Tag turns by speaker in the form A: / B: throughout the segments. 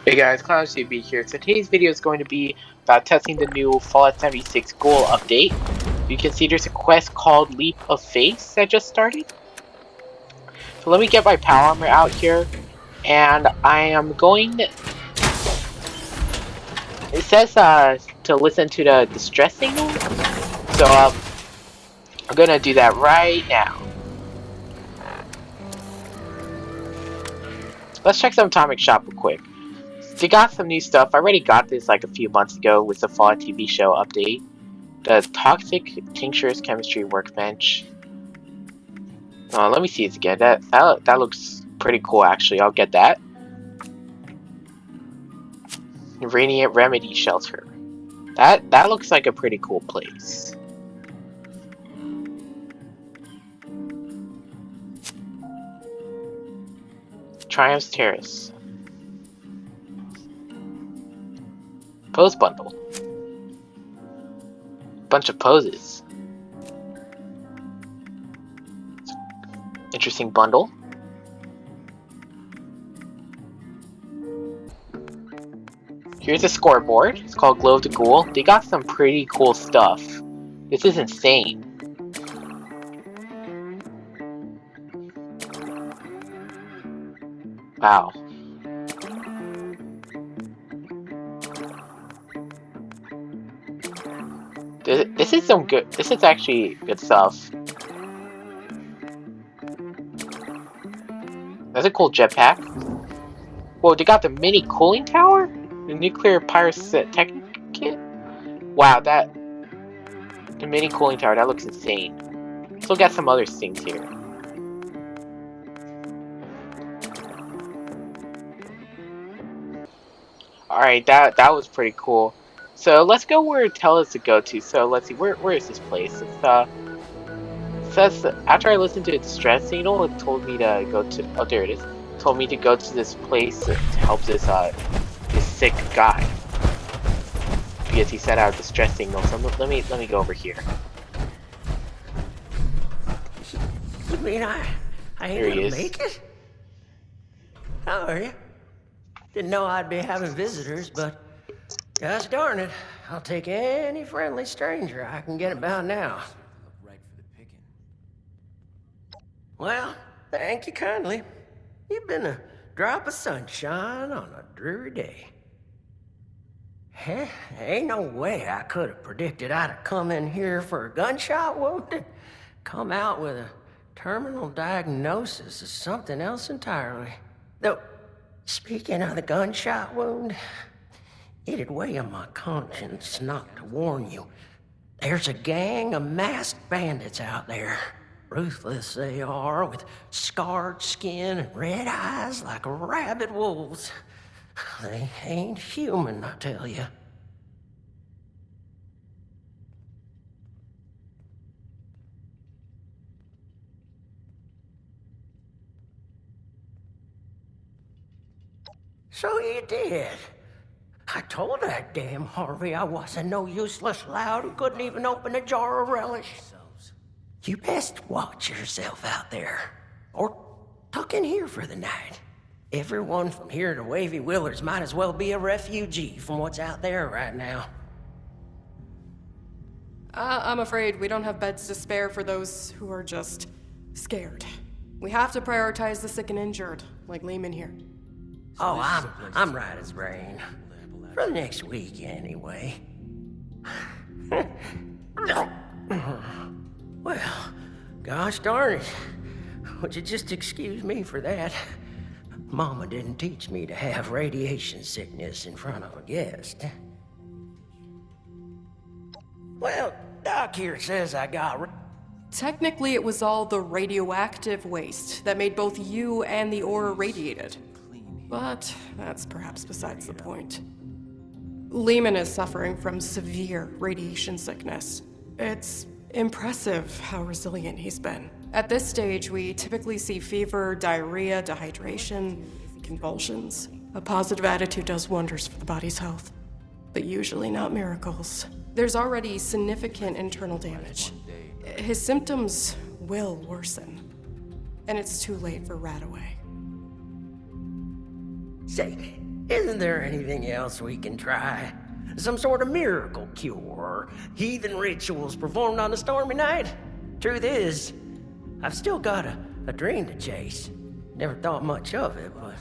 A: Hey guys, ClownCB here. So today's video is going to be about testing the new Fallout 76 GHOUL update. You can see there's a quest called Leap of Faith that just started. So let me get my power armor out here, and I am going. It says to listen to the distress signal, so I'm gonna do that right now. Let's check some Atomic Shop real quick. They got some new stuff. I already got this like a few months ago with the Fallout TV show update. The Toxic Tinctures Chemistry Workbench. Let me see it again. That looks pretty cool, actually. I'll get that. Radiant Remedy Shelter. That looks like a pretty cool place. Triumph's Terrace. Pose bundle. Bunch of poses. Interesting bundle. Here's a scoreboard. It's called Glow of the Ghoul. They got some pretty cool stuff. This is insane. Wow. This is some good. This is actually good stuff. That's a cool jetpack. Whoa, they got the mini cooling tower? The nuclear pyrotechnic kit? Wow, the mini cooling tower, that looks insane. Still got some other things here. Alright, that was pretty cool. So let's go where it tells us to go to. So let's see, where is this place? It says after I listened to the distress signal, it told me to go to, oh there it is. It told me to go to this place to help this sick guy. Because he set out a distress signal. So let me go over here.
B: You mean I ain't gonna make it? How are you? Didn't know I'd be having visitors, but gosh darn it, I'll take any friendly stranger I can get about now. Well, thank you kindly. You've been a drop of sunshine on a dreary day. Ain't no way I could have predicted I'd have come in here for a gunshot wound and come out with a terminal diagnosis of something else entirely. Though, speaking of the gunshot wound, it'd weigh on my conscience not to warn you. There's a gang of masked bandits out there. Ruthless they are, with scarred skin and red eyes like rabid wolves. They ain't human, I tell you. So you did. I told that damn Harvey I wasn't no useless lout who couldn't even open a jar of relish. You best watch yourself out there, or tuck in here for the night. Everyone from here to Wavy Willards might as well be a refugee from what's out there right now.
C: I'm afraid we don't have beds to spare for those who are just scared. We have to prioritize the sick and injured, like Lehman here.
B: Oh, I'm right as rain. For the next week, anyway. Well, gosh darn it. Would you just excuse me for that? Mama didn't teach me to have radiation sickness in front of a guest. Well, Doc here says I got...
C: Technically, it was all the radioactive waste that made both you and the aura radiated. But that's perhaps besides the point. Lehman is suffering from severe radiation sickness. It's impressive how resilient he's been. At this stage, we typically see fever, diarrhea, dehydration, convulsions. A positive attitude does wonders for the body's health, but usually not miracles. There's already significant internal damage. His symptoms will worsen, and it's too late for Radaway.
B: Say, Isn't there anything else we can try? Some sort of miracle cure, or heathen rituals performed on a stormy night? Truth is, I've still got a dream to chase. Never thought much of it, but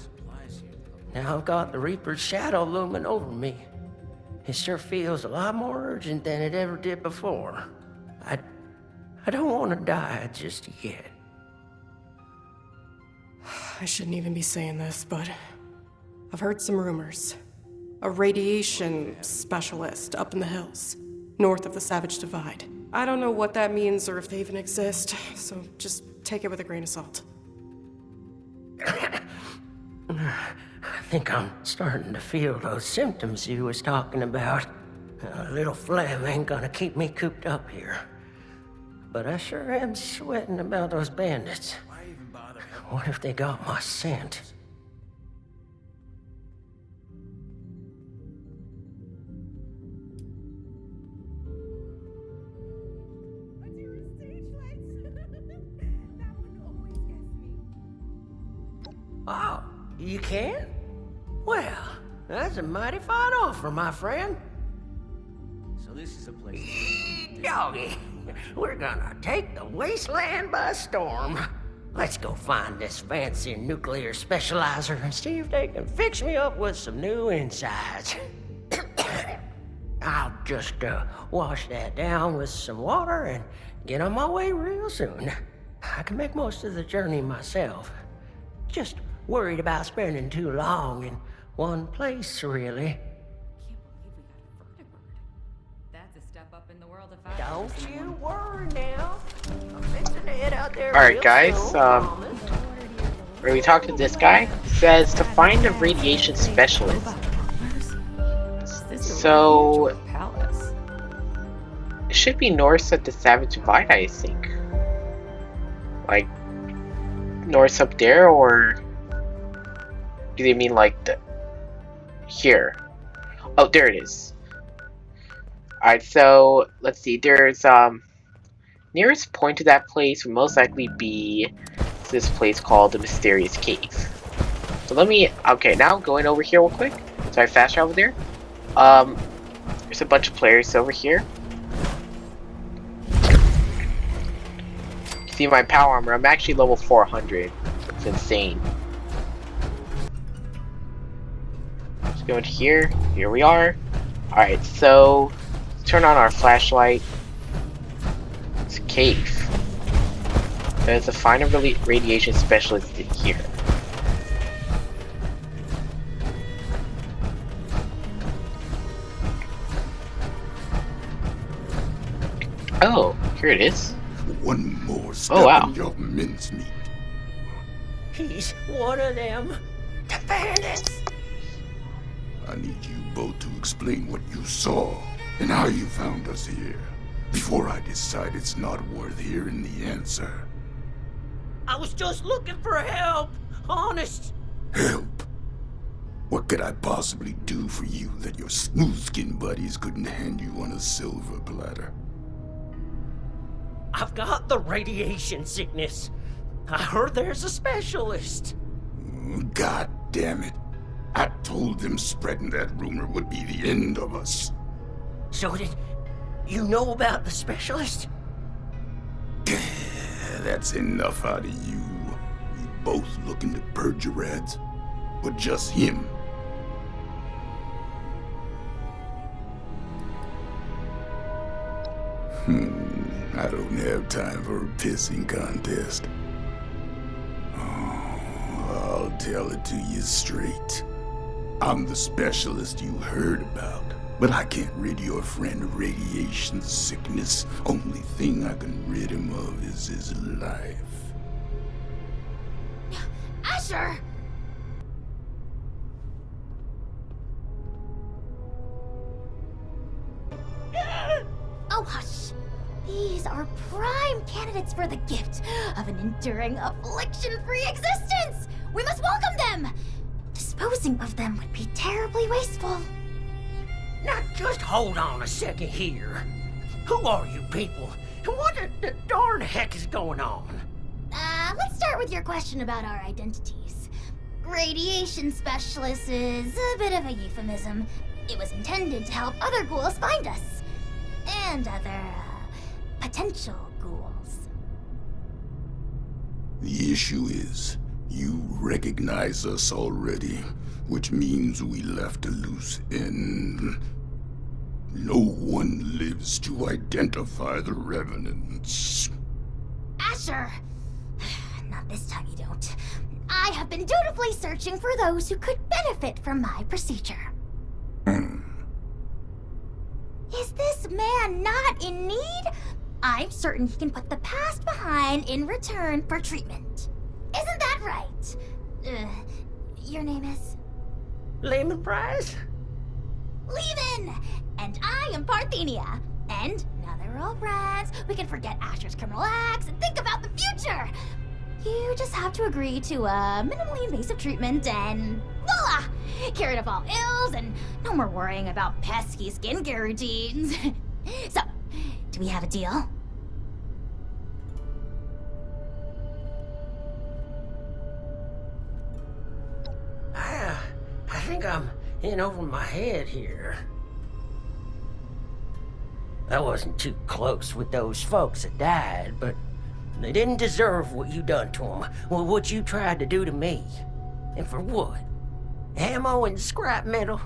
B: now I've got the Reaper's shadow looming over me. It sure feels a lot more urgent than it ever did before. I don't want to die just yet.
C: I shouldn't even be saying this, but I've heard some rumors. A radiation specialist up in the hills, north of the Savage Divide. I don't know what that means or if they even exist, so just take it with a grain of salt.
B: I think I'm starting to feel those symptoms you was talking about. A little phlegm ain't gonna keep me cooped up here. But I sure am sweating about those bandits. What if they got my scent? Oh, you can? Well, that's a mighty fine offer, my friend.
D: So this is a place.
B: Doggy, we're gonna take the wasteland by storm. Let's go find this fancy nuclear specializer and see if they can fix me up with some new insides. I'll just wash that down with some water and get on my way real soon. I can make most of the journey myself. Just worried about spending too long in one place, really.
E: That's a step up in the world of
B: Don't you worry now. I'm fixing to head out there.
A: Alright,
B: real
A: guys,
B: soon, promise.
A: When we talk to this guy, it says to find a radiation specialist. So
E: palace.
A: it should be north of the Savage Divide, I think. Like north up there, or do they mean like the here? Oh, there it is. Alright, so let's see. There's nearest point to that place would most likely be this place called the Mysterious Cave. So let me, okay, now going over here real quick. So I fast travel there. There's a bunch of players over here. You see my power armor, I'm actually level 400. It's insane. Let's go into here. Here we are. Alright, so let's turn on our flashlight. It's a cave. There's a find a radiation specialist in here. Oh, here it is.
F: One more step
A: Oh, wow.
F: in your mincemeat.
B: He's one of them. The bandits.
F: I need you both to explain what you saw and how you found us here, before I decide it's not worth hearing the answer.
B: I was just looking for help. Honest.
F: Help? What could I possibly do for you that your smooth-skinned buddies couldn't hand you on a silver platter?
B: I've got the radiation sickness. I heard there's a specialist.
F: God damn it. I told them spreading that rumor would be the end of us.
B: So did you know about the specialist?
F: That's enough out of you. You both looking to purge your ads? Or just him? I don't have time for a pissing contest. Oh, I'll tell it to you straight. I'm the specialist you heard about, but I can't rid your friend of radiation sickness. Only thing I can rid him of is his life.
G: Asher! Oh, hush. These are prime candidates for the gift of an enduring affliction-free existence! We must welcome them! Disposing of them would be terribly wasteful.
B: Now just hold on a second here. Who are you people? And what the darn heck is going on?
G: Let's start with your question about our identities. radiation specialist is a bit of a euphemism. It was intended to help other ghouls find us. And other, potential ghouls.
F: The issue is, you recognize us already, which means we left a loose end. No one lives to identify the revenants.
G: Asher! Not this time you don't. I have been dutifully searching for those who could benefit from my procedure. Is this man not in need? I'm certain he can put the past behind in return for treatment. Isn't that right? Your name is?
B: Lehman Price?
G: Lehman! And I am Parthenia. And now that we're all friends, we can forget Asher's criminal acts and think about the future. You just have to agree to minimally invasive treatment and voila! Cured of all ills and no more worrying about pesky skincare routines. So, do we have a deal?
B: I think I'm in over my head here. I wasn't too close with those folks that died, but they didn't deserve what you done to them. Well, what you tried to do to me. And for what? Ammo and scrap metal?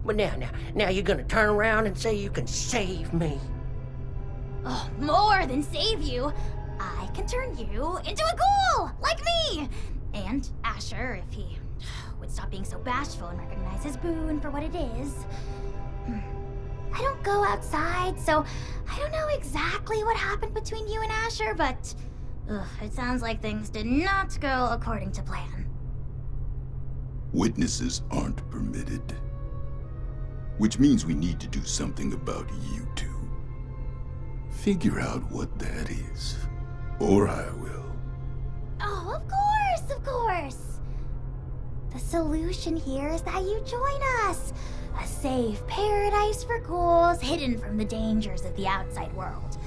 B: But now you're gonna turn around and say you can save me.
G: Oh, more than save you. I can turn you into a ghoul, like me. And Asher, if he would stop being so bashful and recognize his boon for what it is. I don't go outside, so I don't know exactly what happened between you and Asher, but it sounds like things did not go according to plan.
F: Witnesses aren't permitted. Which means we need to do something about you two. Figure out what that is. Or I will.
G: Oh, of course, of course. The solution here is that you join us. A safe paradise for ghouls hidden from the dangers of the outside world.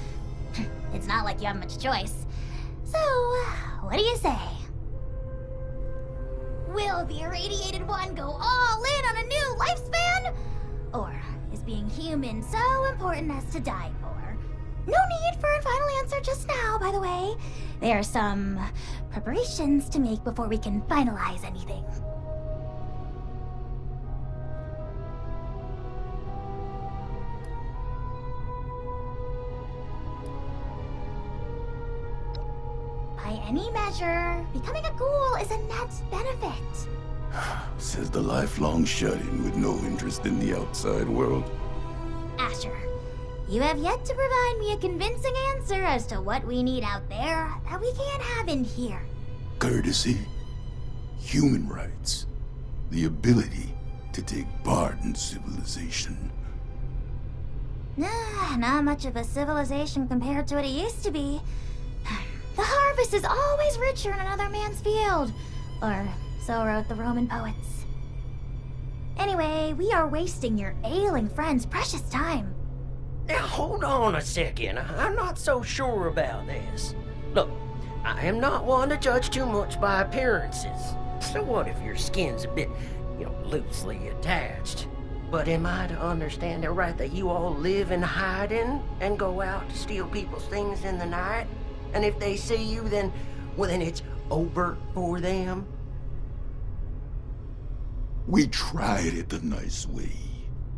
G: It's not like you have much choice. So, what do you say? Will the irradiated one go all in on a new lifespan? Or is being human so important as to die for? No need for a final answer just now, by the way. There are some preparations to make before we can finalize anything. By any measure, becoming a ghoul is a net benefit.
F: Says the lifelong shut-in with no interest in the outside world.
G: Asher, you have yet to provide me a convincing answer as to what we need out there that we can't have in here.
F: Courtesy, human rights, the ability to take part in civilization.
G: Not much of a civilization compared to what it used to be. The harvest is always richer in another man's field. Or so wrote the Roman poets. Anyway, we are wasting your ailing friend's precious time.
B: Now, hold on a second. I'm not so sure about this. Look, I am not one to judge too much by appearances. So what if your skin's a bit, loosely attached? But am I to understand it right that you all live in hiding and go out to steal people's things in the night? And if they see you, then it's over for them?
F: We tried it the nice way.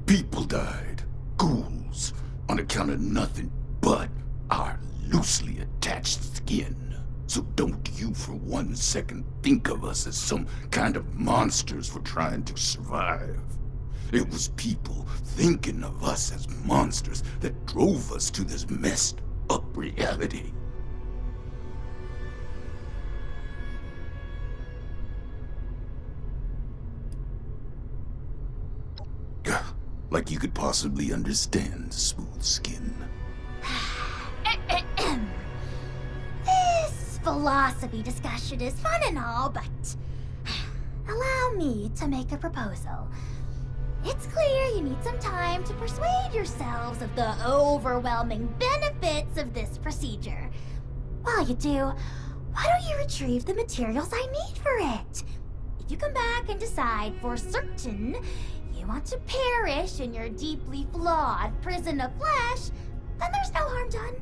F: People died, ghouls, on account of nothing but our loosely attached skin. So don't you for 1 second think of us as some kind of monsters for trying to survive. It was people thinking of us as monsters that drove us to this messed up reality. Like you could possibly understand smooth skin.
G: This philosophy discussion is fun and all, but allow me to make a proposal. It's clear you need some time to persuade yourselves of the overwhelming benefits of this procedure. While you do, why don't you retrieve the materials I need for it? if you come back and decide for certain you want to perish in your deeply flawed prison of flesh, then there's no harm done.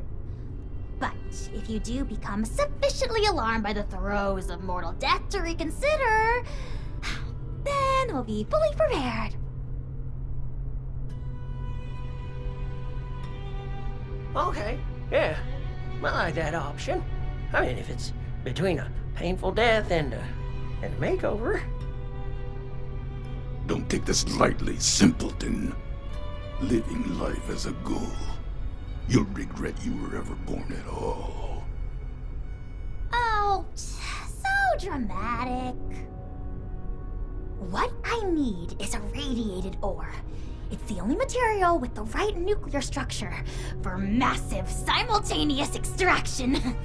G: But if you do become sufficiently alarmed by the throes of mortal death to reconsider, then we'll be fully prepared.
B: Okay, yeah. I like that option. I mean, if it's between a painful death and a makeover.
F: Don't take this lightly, simpleton. Living life as a ghoul. You'll regret you were ever born at all.
G: Oh, so dramatic. What I need is a radiated ore. It's the only material with the right nuclear structure for massive simultaneous extraction.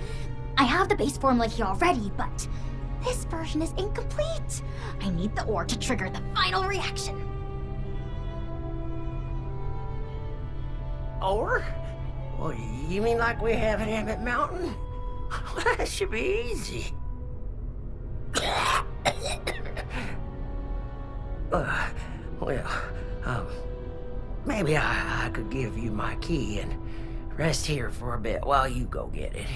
G: I have the base formula here already, but this version is incomplete. I need the ore to trigger the final reaction.
B: Or? Well, you mean like we have at Emmett Mountain? Well, that should be easy. Maybe I could give you my key and rest here for a bit while you go get it.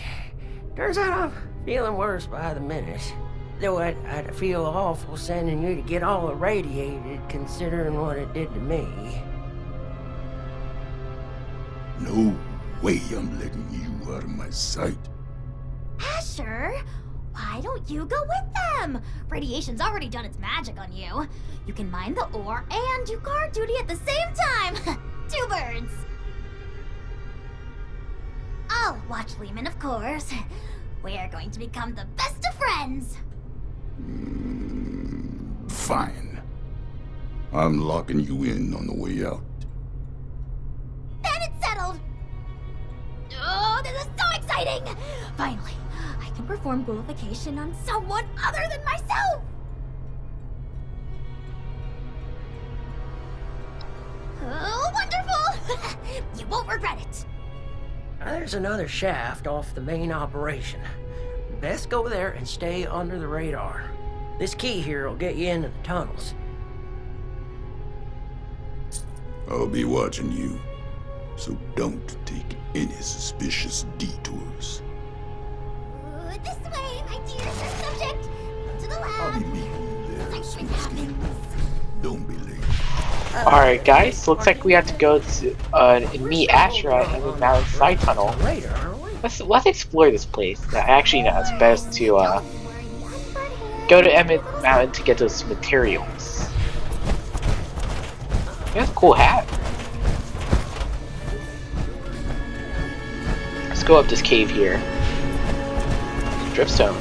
B: Turns out I'm feeling worse by the minute. Though I'd feel awful sending you to get all irradiated considering what it did to me.
F: No way I'm letting you out of my sight.
G: Asher, why don't you go with them? Radiation's already done its magic on you. You can mine the ore and do guard duty at the same time. 2 birds. I'll watch Lehman, of course. We're going to become the best of friends.
F: Fine. I'm locking you in on the way out.
G: Then it's settled. Oh, this is so exciting! Finally, I can perform ghoulification on someone other than myself! Oh, wonderful! You won't regret it.
B: There's another shaft off the main operation. Best go there and stay under the radar. This key here will get you into the tunnels.
F: I'll be watching you, so don't take any suspicious detours.
G: This way, my dear sir subject. To the
F: I'll
G: lab.
F: be meeting you there as soon
G: Excitement
F: as you
G: happens.
F: Don't be late.
A: Alright guys, looks like we have to go to and meet Asher at Emmett Mountain side tunnel. Let's explore this place. Actually, no, it's best to go to Emmett Mountain to get those materials. That's a cool hat. Let's go up this cave here. Dripstone.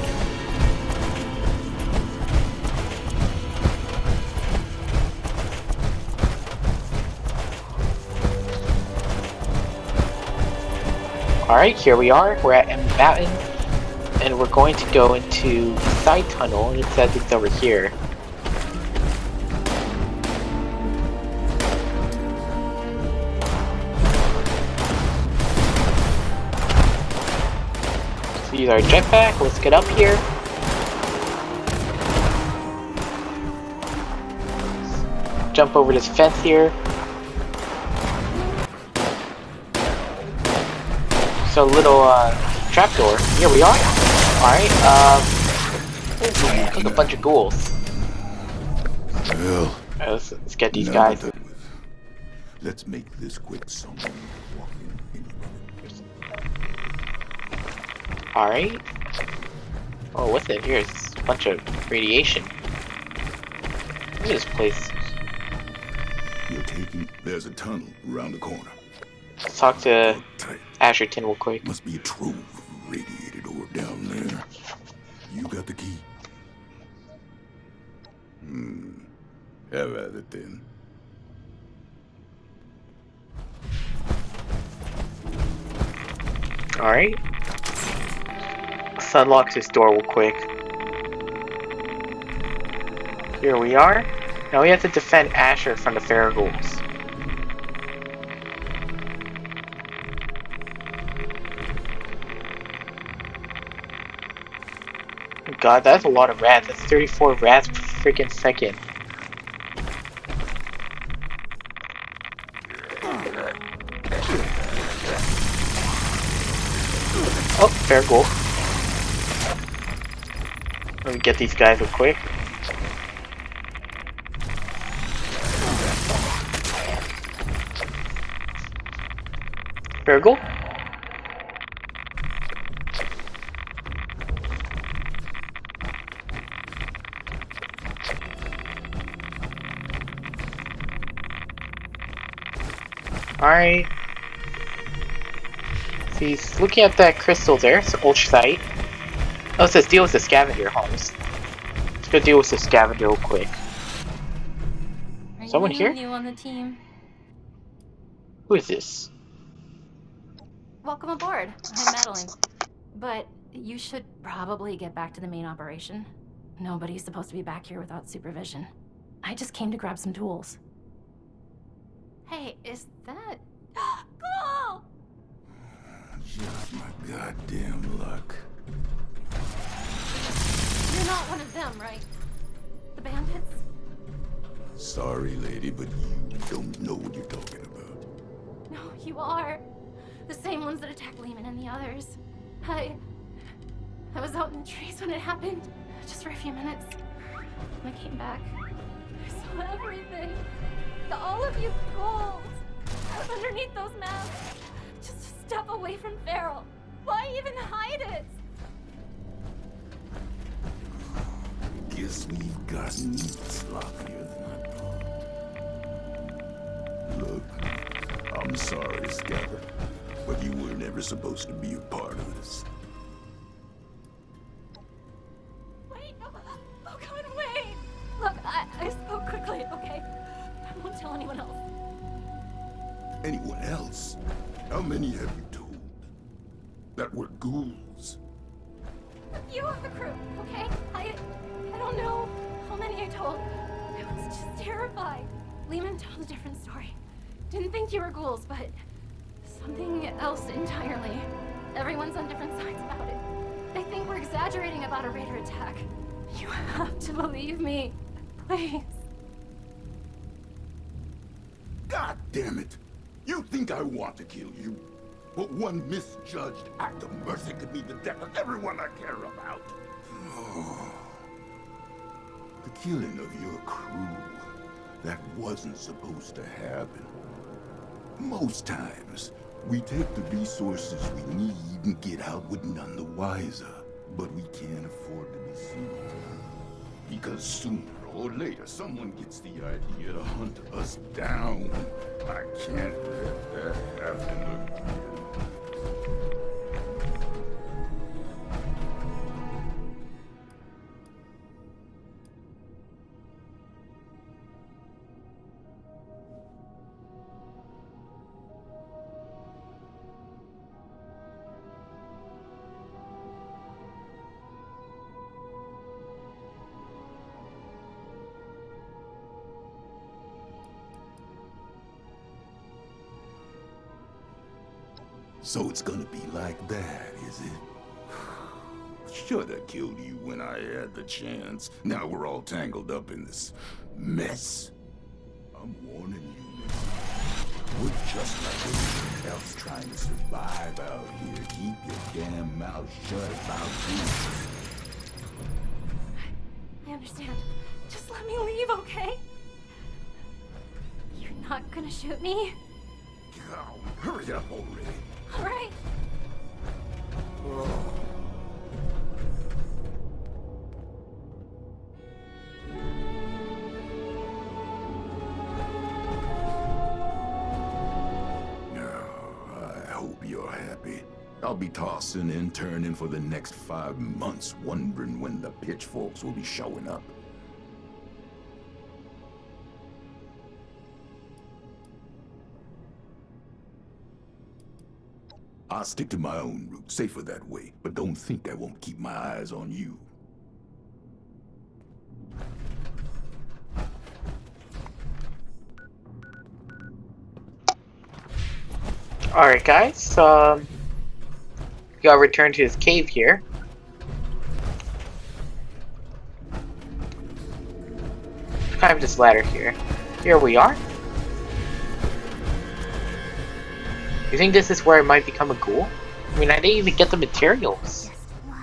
A: Alright, here we are. We're at Emmett Mountain. And we're going to go into the side tunnel, and it says it's over here. So use our jetpack. Let's get up here. Jump over this fence here. So a little trapdoor. Here we are. Alright, like a bunch of ghouls.
F: Well,
A: Let's get these
F: now
A: guys.
F: that with, let's make this quick. Someone walk in and
A: Alright. Oh, what's in here? It's a bunch of radiation. Look at this place.
F: you're taking. There's a tunnel around the corner.
A: Let's talk to
F: Hold tight.
A: Asherton real quick.
F: Must be a trove of radiated ore down there. You got the key? Have at it then.
A: Alright. Let's unlock this door real quick. Here we are. Now we have to defend Asher from the Faraghouls. God, that's a lot of rats. That's 34 rats per freaking second. Oh, fair goal. Let me get these guys real quick. Fair goal. Alright. So he's looking at that crystal there, so ultra sight. Oh, it says deal with the scavenger homes. Let's go deal with the scavenger real quick.
G: Are
A: Someone
G: you
A: here?
G: new on the team?
A: Who is this?
G: Welcome aboard. I'm Madeline. But you should probably get back to the main operation. Nobody's supposed to be back here without supervision. I just came to grab some tools. Hey, is that... GHOUL!
F: Just my goddamn luck.
G: You're not one of them, right? The bandits?
F: Sorry, lady, but you don't know what you're talking about.
G: No, you are. The same ones that attacked Lehman and the others. I was out in the trees when it happened, just for a few minutes. When I came back, I saw everything. All of you ghouls underneath those masks. Just a step away from Feral. Why even hide it?
F: Guess we've gotten sloppier than I thought. Look, I'm sorry, Scatter, but you were never supposed to be a part of this.
G: Wait, no. Oh God, wait. Look, I spoke quickly, okay? I won't tell anyone else.
F: Anyone else? How many have you told? That were ghouls?
G: You are the crew, okay? I don't know how many I told. I was just terrified. Lehman told a different story. Didn't think you were ghouls, but something else entirely. Everyone's on different sides about it. They think we're exaggerating about a raider attack. You have to believe me. Please.
F: God damn it! You think I want to kill you? But one misjudged act of mercy could mean the death of everyone I care about. Oh. The killing of your crew. That wasn't supposed to happen. Most times, we take the resources we need and get out with none the wiser. But we can't afford to be seen. Because sooner or later, someone gets the idea to hunt us down. I can't let that happen again. So it's gonna be like that, is it? Shoulda killed you when I had the chance. Now we're all tangled up in this mess. I'm warning you, miss. We're just like everyone else trying to survive out here. Keep your damn mouth shut about this.
G: I understand. Just let me leave, okay? You're not gonna shoot me?
F: God, hurry up already.
G: All right.
F: I hope you're happy. I'll be tossing and turning for the next 5 months, wondering when the pitchforks will be showing up. I'll stick to my own route, safer that way, but don't think I won't keep my eyes on you.
A: Alright guys, we gotta return to his cave here. this ladder here. Here we are. You think this is where I might become a ghoul? I mean, I didn't even get the materials.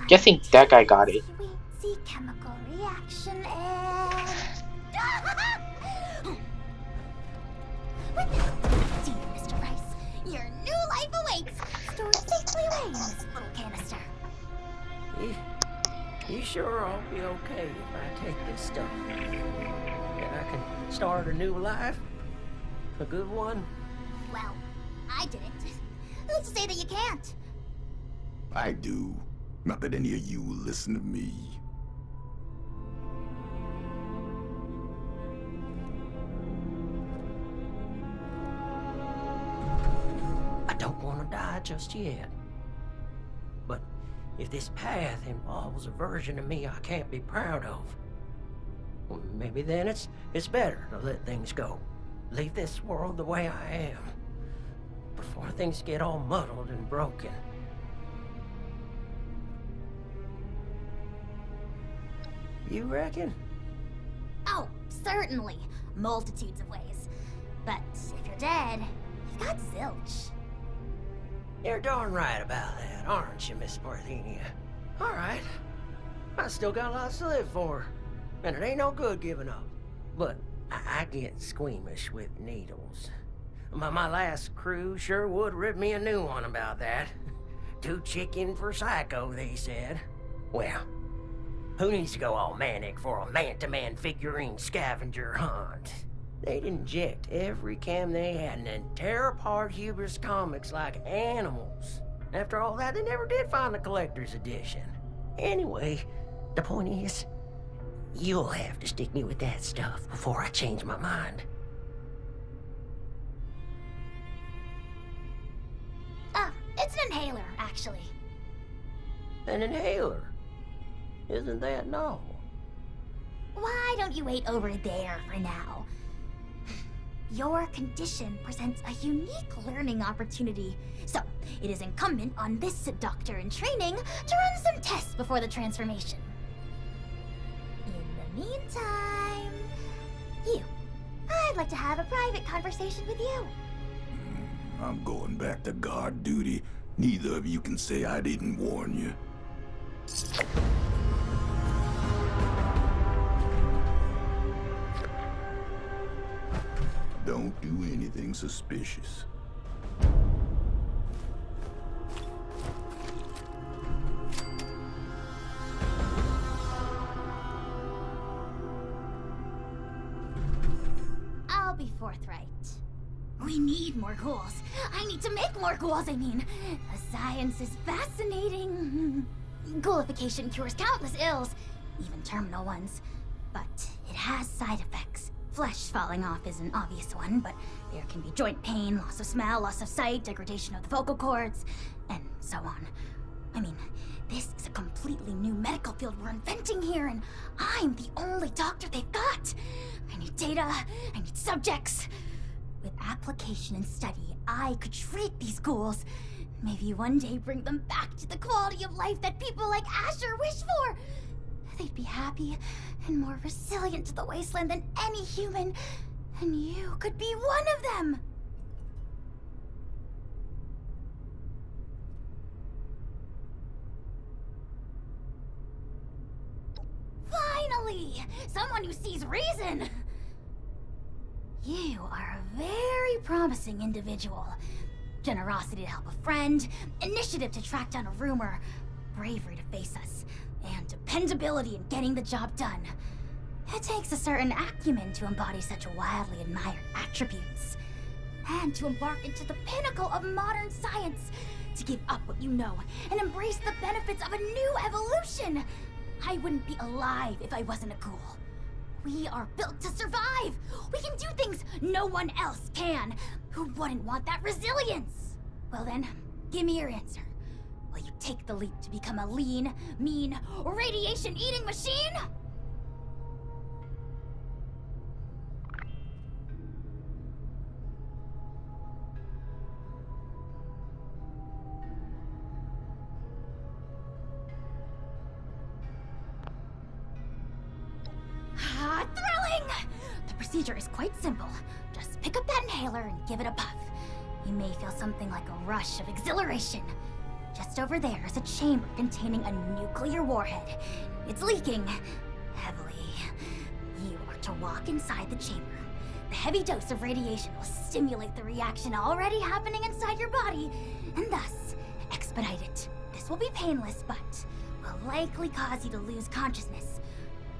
A: Guessing that guy got it.
G: Sweet sea chemical reaction and... Dear Mr. Rice, your new life awaits, stored safely away in this little canister.
B: You sure I'll be okay if I take this stuff? That I can start a new life? A good one?
G: Well, I didn't. Who's to say that you can't?
F: I do. Not that any of you will listen to me.
B: I don't want to die just yet. But if this path involves a version of me I can't be proud of, well, maybe then it's better to let things go. Leave this world the way I am, before things get all muddled and broken. You reckon?
G: Oh, certainly. Multitudes of ways. But if you're dead, you've got zilch.
B: You're darn right about that, aren't you, Miss Parthenia? All right. I still got lots to live for, and it ain't no good giving up. But I get squeamish with needles. My last crew sure would rip me a new one about that. Too chicken for psycho, they said. Well, who needs to go all manic for a man-to-man figurine scavenger hunt? They'd inject every cam they had and then tear apart Huber's comics like animals. After all that, they never did find the collector's edition. Anyway, the point is, you'll have to stick me with that stuff before I change my mind.
G: It's an inhaler, actually.
B: An inhaler? Isn't that novel?
G: Why don't you wait over there for now? Your condition presents a unique learning opportunity, so it is incumbent on this doctor in training to run some tests before the transformation. In the meantime, I'd like to have a private conversation with you.
F: I'm going back to guard duty. Neither of you can say I didn't warn you. Don't do anything suspicious.
G: I'll be forthright. We need more ghouls. I need to make more ghouls, I mean. The science is fascinating. Ghoulification cures countless ills, even terminal ones. But it has side effects. Flesh falling off is an obvious one, but there can be joint pain, loss of smell, loss of sight, degradation of the vocal cords, and so on. I mean, this is a completely new medical field we're inventing here, and I'm the only doctor they've got. I need data, I need subjects. With application and study, I could treat these ghouls. Maybe one day bring them back to the quality of life that people like Asher wish for. They'd be happy and more resilient to the wasteland than any human. And you could be one of them. Finally! Someone who sees reason! You are a very promising individual. Generosity to help a friend, initiative to track down a rumor, bravery to face us, and dependability in getting the job done. It takes a certain acumen to embody such wildly admired attributes. And to embark into the pinnacle of modern science, to give up what you know and embrace the benefits of a new evolution. I wouldn't be alive if I wasn't a ghoul. We are built to survive! We can do things no one else can! Who wouldn't want that resilience? Well then, give me your answer. Will you take the leap to become a lean, mean, radiation-eating machine? Thrilling! The procedure is quite simple. Just pick up that inhaler and give it a puff. You may feel something like a rush of exhilaration. Just over there is a chamber containing a nuclear warhead. It's leaking heavily. You are to walk inside the chamber. The heavy dose of radiation will stimulate the reaction already happening inside your body, and thus expedite it. This will be painless, but will likely cause you to lose consciousness.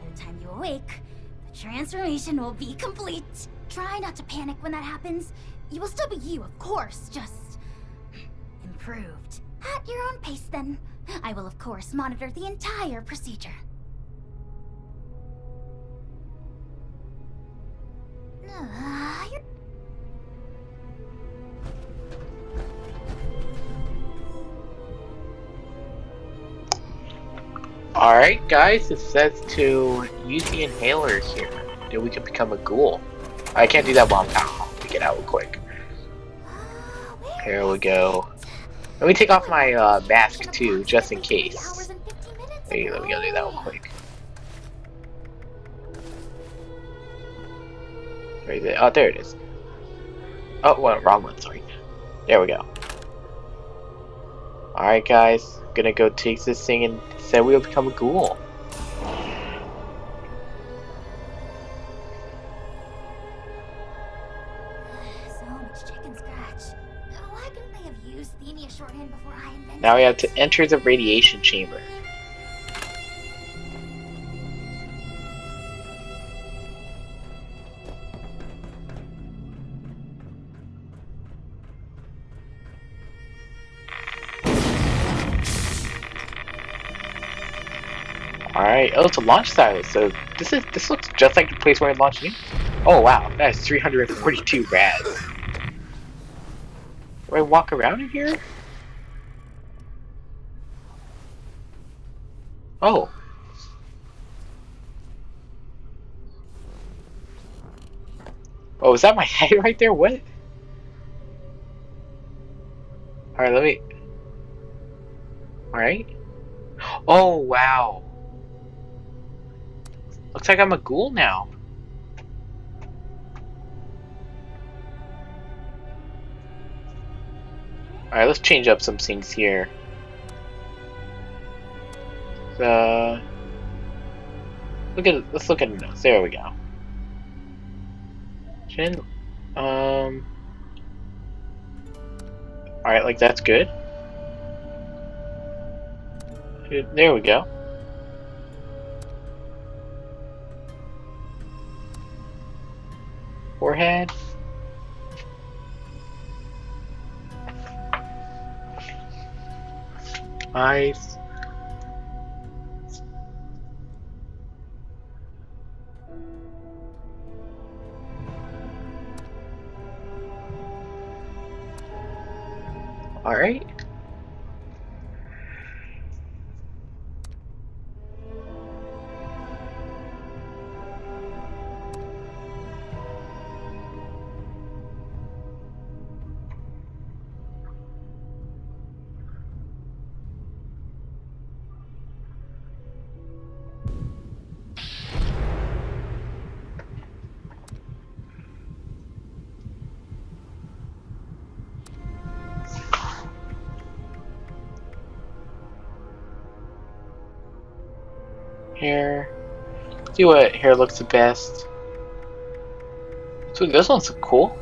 G: By the time you awake, the transformation will be complete. Try not to panic when that happens. You will still be you, of course, just improved. At your own pace, then. I will, of course, monitor the entire procedure. You're...
A: Alright, guys, it says to use the inhaler here. Then we can become a ghoul. I can't do that while I'm out. Let me get out real quick. Here we go. Let me take off my mask too, just in case. Wait, let me go do that real quick. Where is it? Oh, there it is. Oh, well, wrong one, sorry. There we go. Alright, guys. Gonna go take this thing and say we'll become a ghoul.
G: So much chicken scratch. Why couldn't they have used the Enya shorthand before I invented
A: Now we have
G: it?
A: to enter the radiation chamber. Alright, oh, it's a launch silo, so this looks just like the place where I launched it. Oh wow, that is 342 rads. Do I walk around in here? Oh. Oh, is that my head right there? What? Alright, let me... Alright. Oh, wow. Looks like I'm a ghoul now. Alright, let's change up some things here. Let's look at the notes. There we go. Alright, like that's good. There we go. Forehead. Eyes. Alright. Hair. See what hair looks the best. So this one's cool.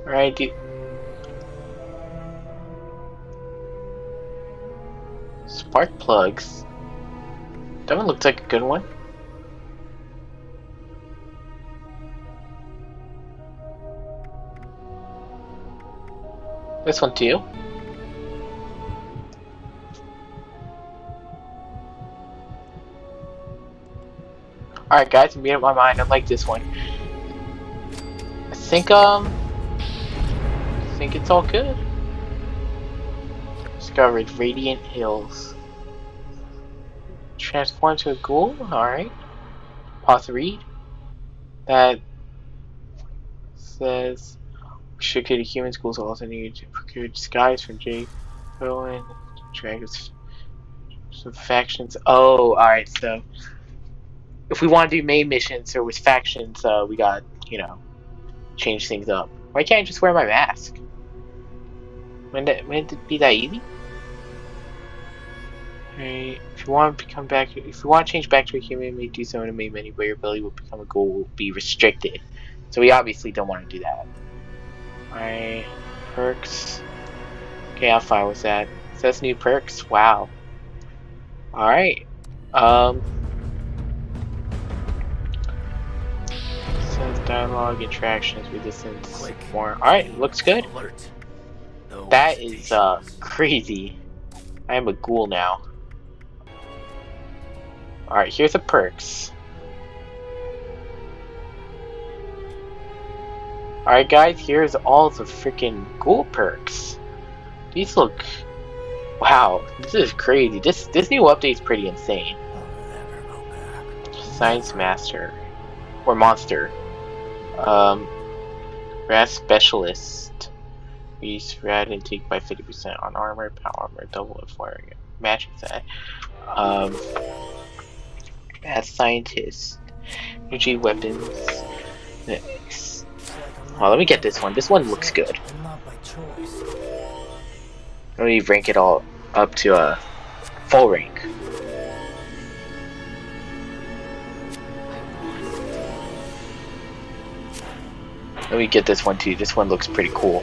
A: Alright, spark plugs. That one looks like a good one. This one too. Alright guys, I made up my mind. I like this one. I think it's all good. Discovered Radiant Hills. Transform to a ghoul? Alright. Pause to read. That says should get a human schools also need to procure disguise from J. Owen Dragons Some factions. Oh, alright, so if we want to do main missions or with factions, we got, change things up. Why can't I just wear my mask? Wouldn't it be that easy? Alright, if you want to change back to a human, you may do so in a main menu, but your ability will become a ghoul will be restricted. So we obviously don't want to do that. Alright, perks. Okay, I'm fine with that. It says new perks. Wow. Alright. Says dialogue, interactions, resistance, more. Alright, looks good.
D: Alert. No
A: That is
D: hesitations.
A: crazy. I am a ghoul now. Alright, here's the perks. Alright guys, here's all the freaking ghoul perks. These look... Wow, this is crazy. This new update's pretty insane.
D: I'll never go back.
A: Science Master. Or Monster. Rat Specialist. Increase rad intake by 50% on armor, power armor, double if firing matching set. As Scientist. Energy weapons. Next. Well, let me get this one. This one looks good.
D: And not by choice.
A: Let me rank it all up to a full rank. Let me get this one too. This one looks pretty cool.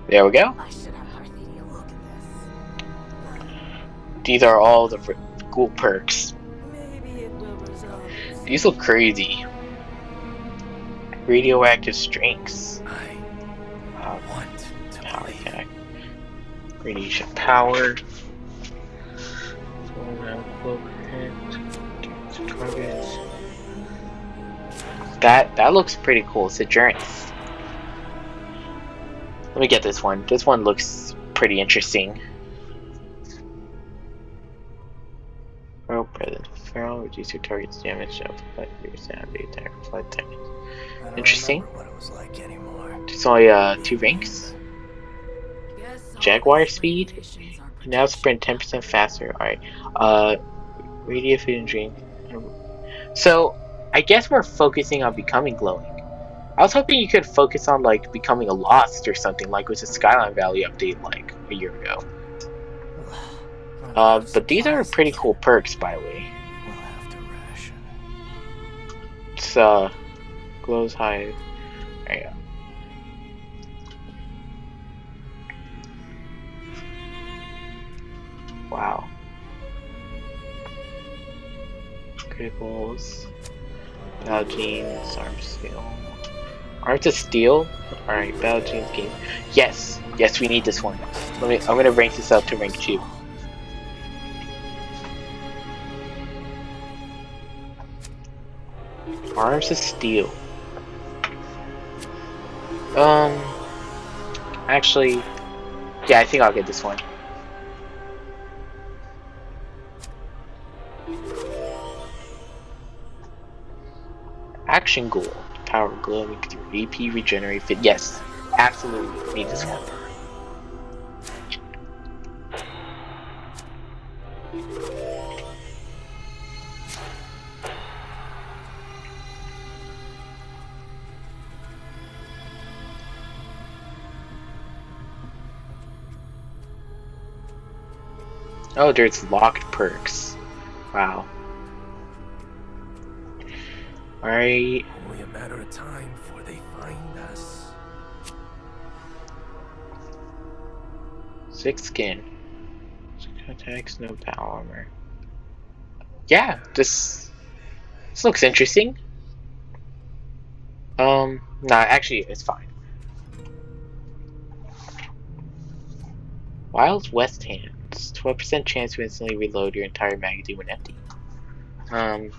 A: There we go.
G: I should have Parthenia look at this.
A: These are all the cool perks.
B: Maybe it will resolve.
A: These look crazy. Radioactive strengths.
D: I want to
A: Power
D: believe.
A: attack. Radiation power. Targets. That looks pretty cool. It's endurance. Let me get this one. This one looks pretty interesting. Feral presence. Feral reduce your target's damage up by 3% of the attack for 5 seconds.
D: I don't
A: Interesting.
D: remember what it was like anymore.
A: It's only 2 ranks. Jaguar speed. Now sprint 10% faster. Alright. Radiant food and drink. So I guess we're focusing on becoming glowing. I was hoping you could focus on like becoming a lost or something like with the Skyline Valley update like a year ago. But these are pretty cool perks, by the way.
D: We'll have to ration.
A: It's glows high. There you go. Wow. Criticals. Baljeans, arm steel. Arms of steel? Alright, Baljeans game. Yes! Yes, we need this one. I'm gonna rank this up to rank 2. Arms of steel. Actually, yeah, I think I'll get this one. Action Ghoul. Power glowing through AP regenerate fit. Yes, absolutely need this one. Oh, there's locked perks. Wow. Alright.
D: Only a matter of time before they find us.
A: 6 skin. Attacks, no power armor. Yeah, this looks interesting. Nah, actually, it's fine. Wild West Hands. 12% chance to instantly reload your entire magazine when empty. I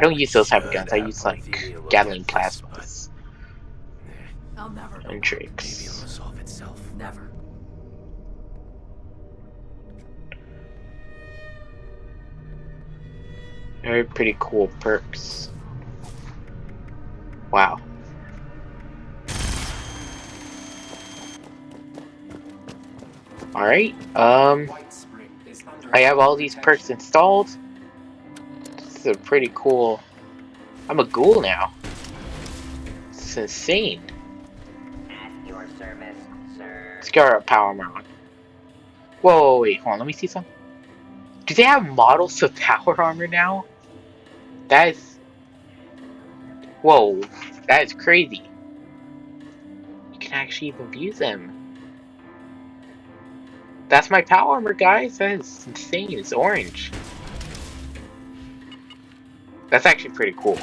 A: don't use those type of guns. I use like Gatling plasmas
E: I'll never go.
A: and
D: Maybe it'll
A: tricks.
D: resolve itself.
E: Never.
A: Very pretty cool perks. Wow. Alright, I have all these perks installed. This is pretty cool. I'm a ghoul now. This is insane.
B: At your service, sir.
A: Let's get our power armor on. Whoa, wait, hold on, let me see something. Do they have models of power armor now? That is... Whoa, that is crazy. You can actually even view them. That's my power armor, guys. That is insane. It's orange. That's actually pretty cool.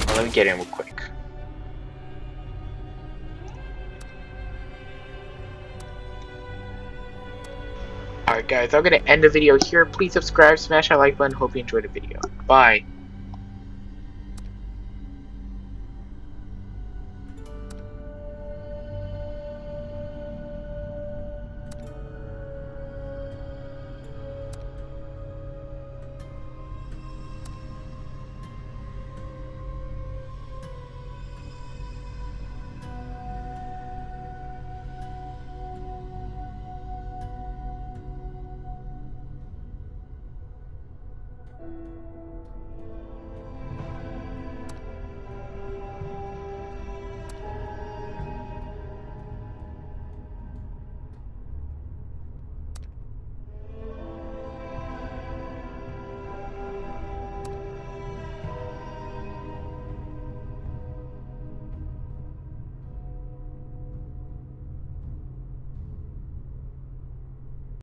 A: Well, let me get in real quick. Alright guys, I'm going to end the video here. Please subscribe, smash that like button. Hope you enjoyed the video. Bye.